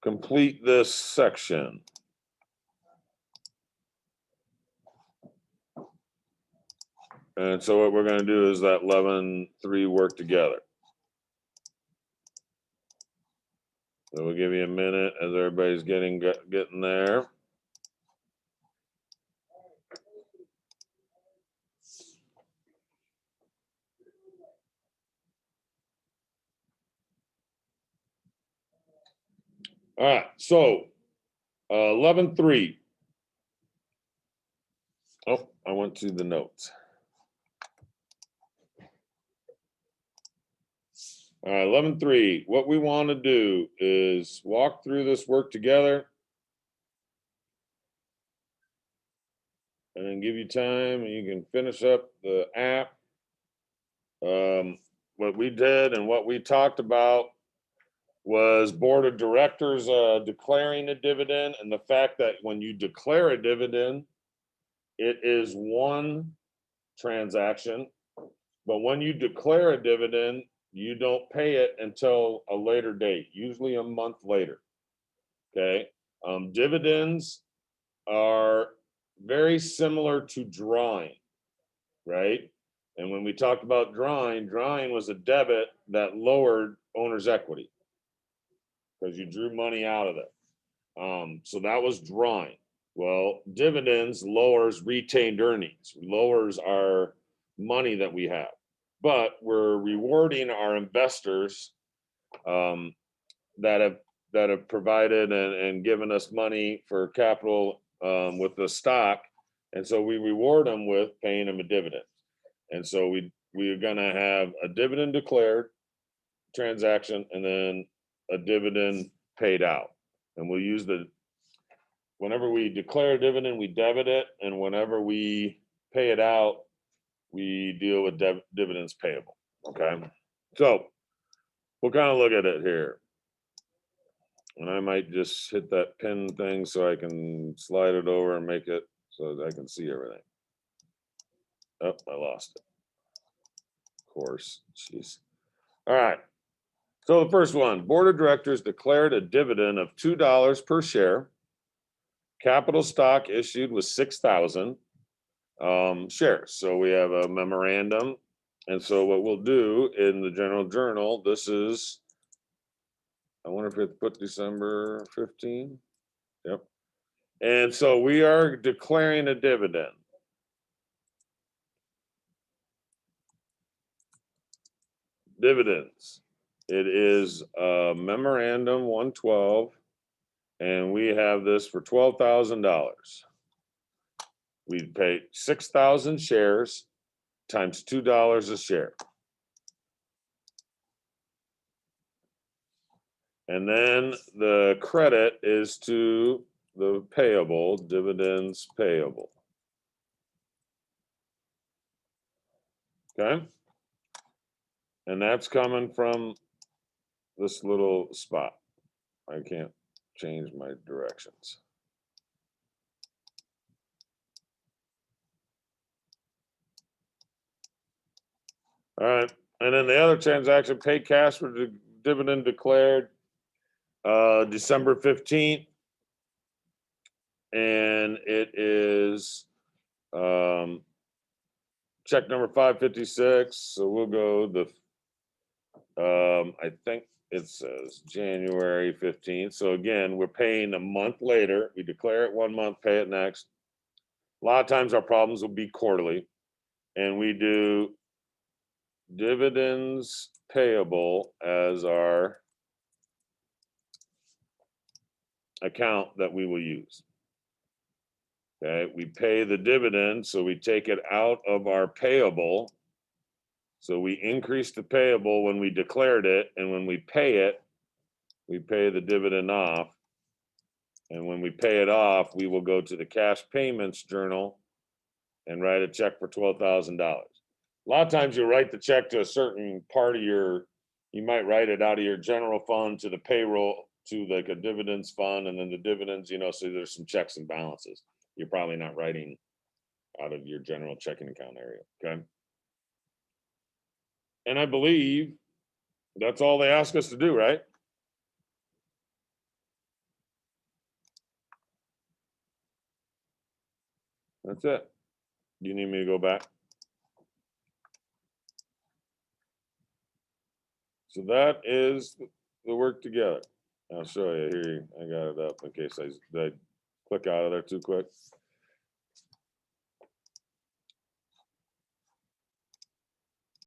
complete this section. And so what we're going to do is that 11-3 work together. So we'll give you a minute as everybody's getting there. All right, so 11-3. Oh, I went to the notes. All right, 11-3. What we want to do is walk through this work together and then give you time and you can finish up the app. What we did and what we talked about was board of directors declaring a dividend, and the fact that when you declare a dividend, it is one transaction, but when you declare a dividend, you don't pay it until a later date, usually a month later. Okay. Dividends are very similar to drawing, right? And when we talked about drawing was a debit that lowered owner's equity because you drew money out of it. So that was drawing. Well, dividends lowers retained earnings, lowers our money that we have, but we're rewarding our investors that have provided and given us money for capital with the stock, and so we reward them with paying them a dividend. And so we're going to have a dividend declared transaction and then a dividend paid out, and we'll use whenever we declare a dividend, we debit it, and whenever we pay it out, we deal with dividends payable. Okay, so we'll kind of look at it here. And I might just hit that pin thing so I can slide it over and make it so that I can see everything. Oh, I lost it. Of course, jeez. All right. So the first one, board of directors declared a dividend of $2 per share. Capital stock issued was 6,000 shares. So we have a memorandum. And so what we'll do in the general journal, this is, I wonder if we have to put December 15. Yep. And so we are declaring a dividend. Dividends. It is memorandum 112, and we have this for $12,000. We pay 6,000 shares times $2 a share. And then the credit is to the payable, dividends payable. Okay. And that's coming from this little spot. I can't change my directions. All right. And then the other transaction, paid cash for the dividend declared December 15th. And it is check number 556. So we'll go I think it says January 15th. So again, we're paying a month later. We declare it 1 month, pay it next. A lot of times our problems will be quarterly, and we do dividends payable as our account that we will use. Okay, we pay the dividend, so we take it out of our payable. So we increase the payable when we declared it, and when we pay the dividend off. And when we pay it off, we will go to the cash payments journal and write a check for $12,000. A lot of times you write the check to a certain part of you might write it out of your general fund to the payroll, to like a dividends fund, and then the dividends, so there's some checks and balances. You're probably not writing out of your general checking account area, okay? And I believe that's all they ask us to do, right? That's it. Do you need me to go back? So that is the work together. I'll show you here. I got it up in case I click out of there too quick.